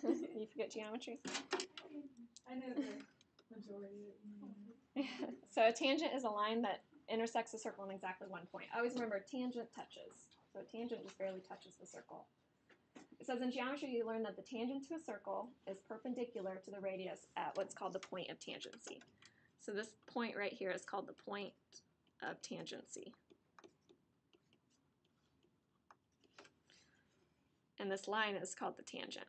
You forget geometry? I know the majority of So a tangent is a line that intersects a circle in exactly one point. Always remember, tangent touches. So a tangent just barely touches the circle. It says in geometry you learn that the tangent to a circle is perpendicular to the radius at what's called the point of tangency. So this point right here is called the point of tangency. And this line is called the tangent.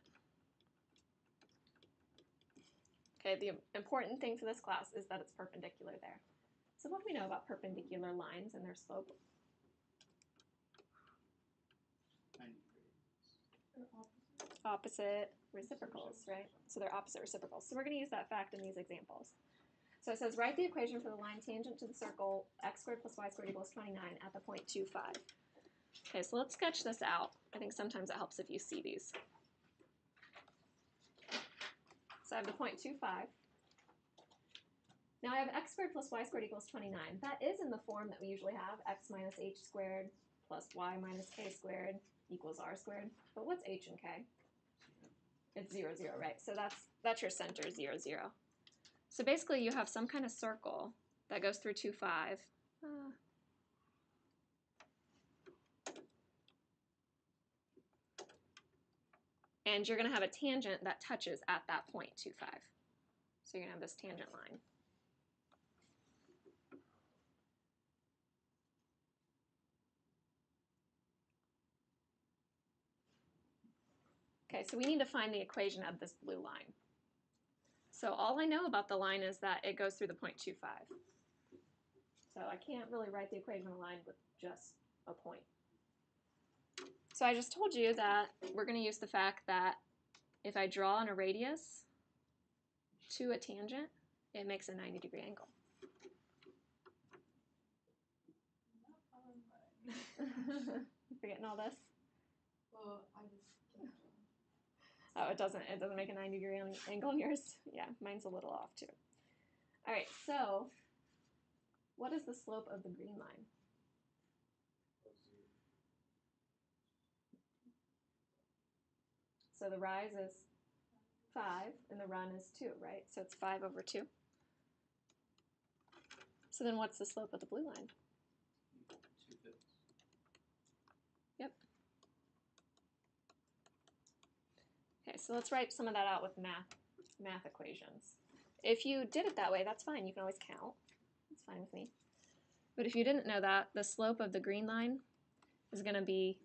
Okay, the important thing for this class is that it's perpendicular there. So what do we know about perpendicular lines and their slope? 90 degrees. Opposite reciprocals, right? So they're opposite reciprocals. So we're going to use that fact in these examples. So it says, write the equation for the line tangent to the circle x squared plus y squared equals 29 at the point 2, 5. Okay, so let's sketch this out. I think sometimes it helps if you see these. So I have the point 2, 5. Now I have x squared plus y squared equals 29. That is in the form that we usually have, x minus h squared plus y minus k squared equals r squared. But what's h and k? It's 0, 0, right? So that's your center, 0, 0. So basically you have some kind of circle that goes through 2, 5. And you're going to have a tangent that touches at that point, 2, 5. So you're going to have this tangent line. Okay, so we need to find the equation of this blue line. So all I know about the line is that it goes through the point 2, 5. So I can't really write the equation of the line with just a point. So I just told you that we're going to use the fact that if I draw on a radius to a tangent, it makes a 90-degree angle. Forgetting all this? Well, I just can't. Oh, it doesn't make a 90-degree angle on yours? Yeah, mine's a little off too. All right, so what is the slope of the green line? So the rise is 5 and the run is 2, right? So it's 5 over 2. So then what's the slope of the blue line? 2/5. Yep. Okay, so let's write some of that out with math equations. If you did it that way, that's fine. You can always count. That's fine with me. But if you didn't know that, the slope of the green line is going to be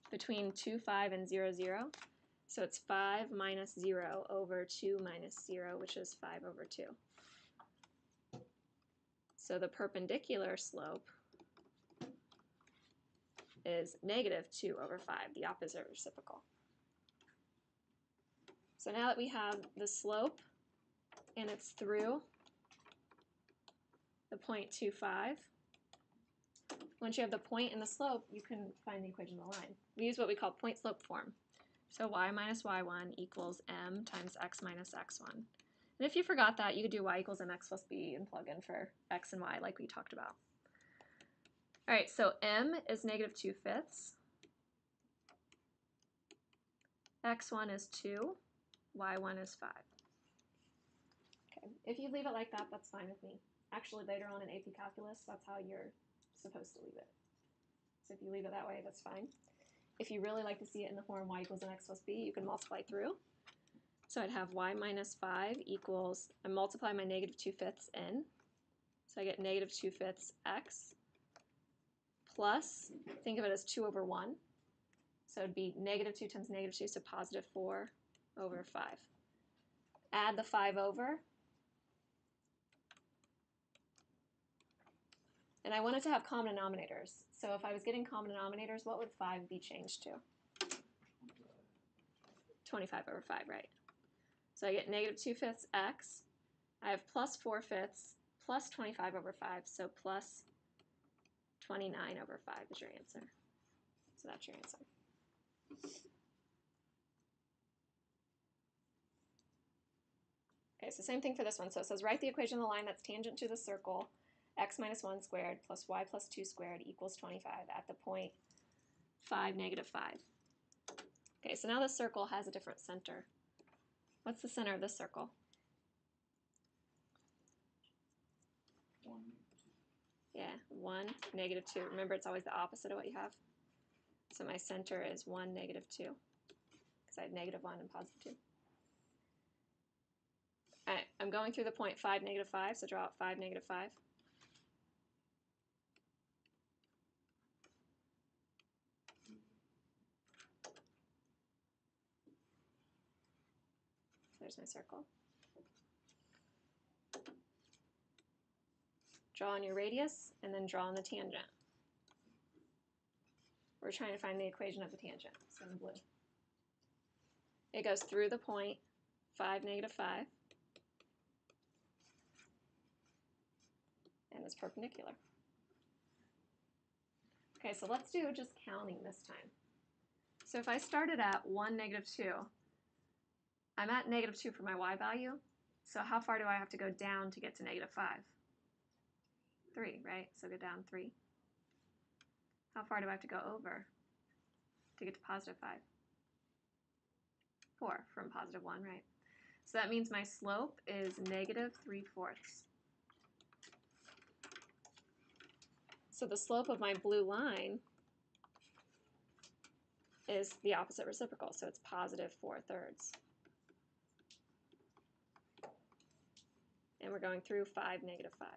between 2, 5 and 0, 0. So it's 5 minus 0 over 2 minus 0, which is 5 over 2. So the perpendicular slope is negative 2 over 5, the opposite reciprocal. So now that we have the slope and it's through the point 2, 5, once you have the point and the slope, you can find the equation of the line. We use what we call point-slope form. So y minus y1 equals m times x minus x1. And if you forgot that, you could do y equals mx plus b and plug in for x and y like we talked about. All right, so m is negative 2/5. x1 is 2. y1 is 5. Okay, if you leave it like that, that's fine with me. Actually, later on in AP Calculus, that's how you're supposed to leave it. So if you leave it that way, that's fine. If you really like to see it in the form y equals mx plus b, you can multiply through. So I'd have y minus 5 equals, I multiply my negative 2/5 in. So I get negative 2/5 x plus, think of it as 2 over 1. So it'd be negative 2 times negative 2, so positive 4 over 5. Add the 5 over. And I wanted to have common denominators. So if I was getting common denominators, what would 5 be changed to? 25 over 5, right? So I get negative 2/5 x. I have plus 4/5 plus 25 over 5, so plus 29 over 5 is your answer. So that's your answer. Okay, so same thing for this one. So it says write the equation of the line that's tangent to the circle x minus 1 squared plus y plus 2 squared equals 25 at the point 5, negative 5. Okay, so now the circle has a different center. What's the center of this circle? 1, 2. Yeah, 1, negative 2. Remember, it's always the opposite of what you have. So my center is 1, negative 2, because I had negative 1 and positive 2. All right, I'm going through the point 5, negative 5, so draw out 5, negative 5. There's my circle. Draw on your radius, and then draw on the tangent. We're trying to find the equation of the tangent, so in blue. It goes through the point 5, negative 5, and is perpendicular. Okay, so let's do just counting this time. So if I started at 1, negative 2, I'm at negative 2 for my y value. So how far do I have to go down to get to negative 5? 3, right? So go down 3. How far do I have to go over to get to positive 5? 4 from positive 1, right? So that means my slope is negative 3/4. So the slope of my blue line is the opposite reciprocal, so it's positive 4/3. And we're going through 5, negative 5.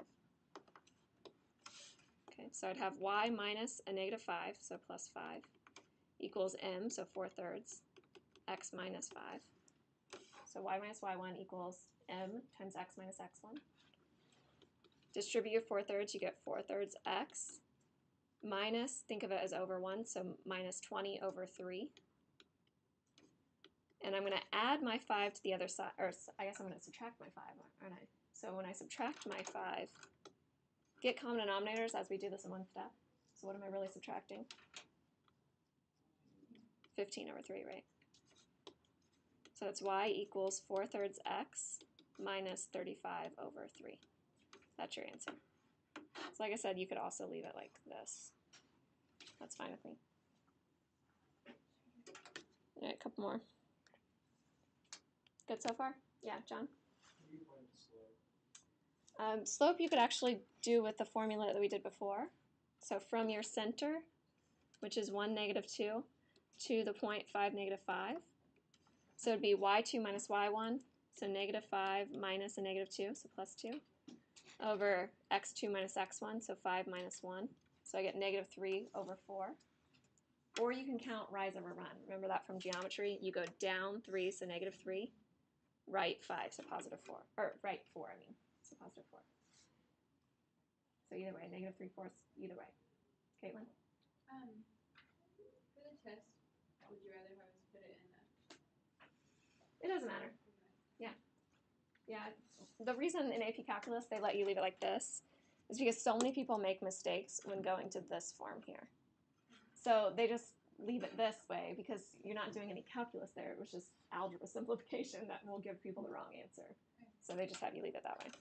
Okay, so I'd have y minus a negative 5, so plus 5, equals m, so 4/3, x minus 5. So y minus y1 equals m times x minus x1. Distribute your 4/3, you get 4/3 x minus, think of it as over 1, so minus 20 over 3. And I'm going to add my 5 to the other side, or I guess I'm going to subtract my 5, aren't I? So when I subtract my 5, get common denominators as we do this in one step. So what am I really subtracting? 15 over 3, right? So it's y equals 4/3 x minus 35 over 3. That's your answer. So like I said, you could also leave it like this. That's fine with me. All right, a couple more. Good so far? Yeah, John? Slope you could actually do with the formula that we did before. So from your center, which is 1, negative 2, to the point 5, negative 5. So it would be y2 minus y1, so negative 5 minus a negative 2, so plus 2, over x2 minus x1, so 5 minus 1. So I get negative 3 over 4. Or you can count rise over run. Remember that from geometry? You go down 3, so negative 3, right 5, so positive 4. Or right 4, I mean, so positive 4. So either way, negative 3/4, either way. Caitlin? For the test, would you rather have us put it in It doesn't matter. Yeah, the reason in AP Calculus they let you leave it like this is because so many people make mistakes when going to this form here. So they just leave it this way because you're not doing any calculus there. It was just algebra simplification that will give people the wrong answer. So they just have you leave it that way.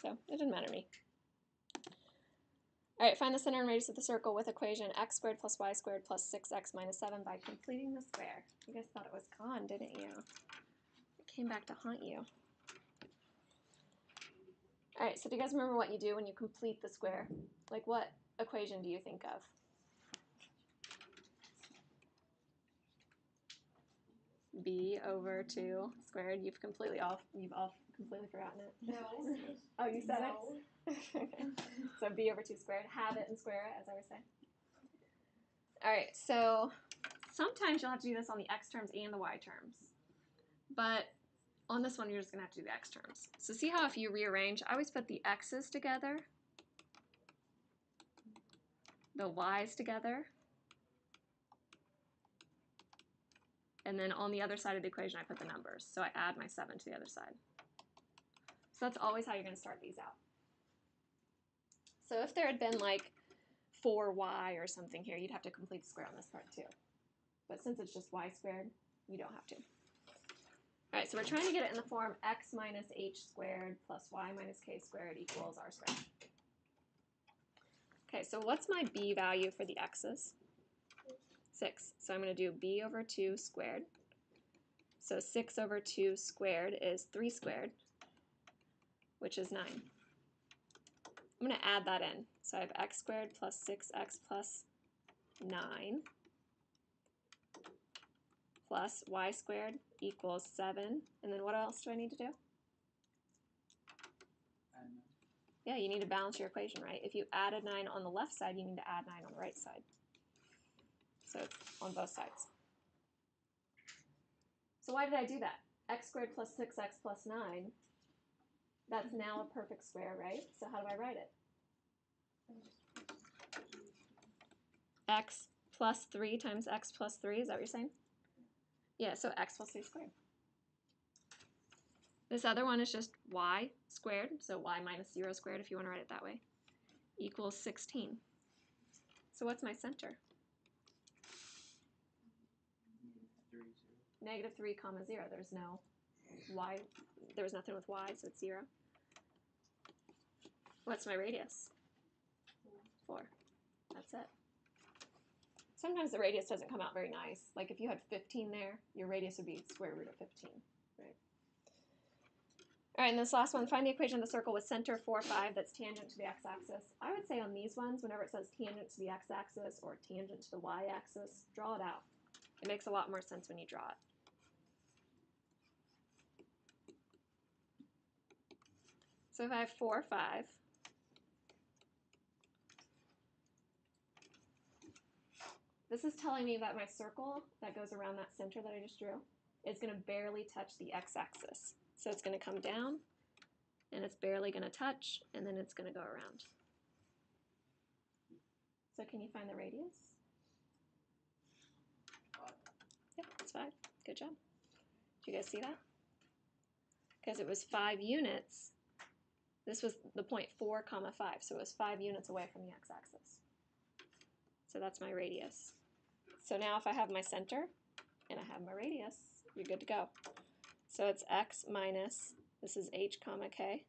So it didn't matter to me. All right, find the center and radius of the circle with equation x squared plus y squared plus 6x minus 7 by completing the square. You guys thought it was gone, didn't you? It came back to haunt you. All right, so do you guys remember what you do when you complete the square? Like what equation do you think of? B over 2 squared. You've all completely forgotten it. No. Oh, you said No. it? Okay. So B over 2 squared. Have it and square it, as I always say. All right, so sometimes you'll have to do this on the x terms and the y terms. But on this one, you're just going to have to do the x terms. So see how if you rearrange, I always put the x's together, the y's together, and then on the other side of the equation, I put the numbers. So I add my 7 to the other side. So that's always how you're going to start these out. So if there had been like 4y or something here, you'd have to complete the square on this part too. But since it's just y squared, you don't have to. All right, so we're trying to get it in the form x minus h squared plus y minus k squared equals r squared. Okay, so what's my b value for the x's? 6. So I'm going to do b over 2 squared. So 6 over 2 squared is 3 squared, which is 9. I'm going to add that in. So I have x squared plus 6x plus 9 plus y squared equals 7. And then what else do I need to do? Add 9. Yeah, you need to balance your equation, right? If you added 9 on the left side, you need to add 9 on the right side. So it's on both sides. So why did I do that? X squared plus 6x plus 9, that's now a perfect square, right? So how do I write it? X plus 3 times x plus 3, is that what you're saying? Yeah, so x plus 3 squared. This other one is just y squared, so y minus 0 squared if you want to write it that way, equals 16. So what's my center? -3, 0. -3 comma 0. There's no y, there was nothing with y, so it's 0. What's my radius? 4. That's it. Sometimes the radius doesn't come out very nice. Like if you had 15 there, your radius would be square root of 15, right? All right, and this last one, find the equation of the circle with center 4, 5 that's tangent to the x-axis. I would say on these ones, whenever it says tangent to the x-axis or tangent to the y-axis, draw it out. It makes a lot more sense when you draw it. So if I have 4, 5, this is telling me that my circle that goes around that center that I just drew is going to barely touch the x-axis. So it's going to come down, and it's barely going to touch, and then it's going to go around. So can you find the radius? 5. Yep, it's 5. Good job. Did you guys see that? Because it was 5 units. This was the point 4 comma 5, so it was 5 units away from the x-axis. So that's my radius. So now if I have my center and I have my radius, you're good to go. So it's x minus, this is h comma k.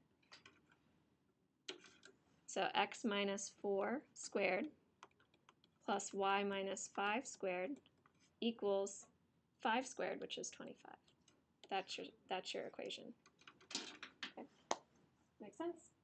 So x minus 4 squared plus y minus 5 squared equals 5 squared, which is 25. That's your equation. Okay. Make sense?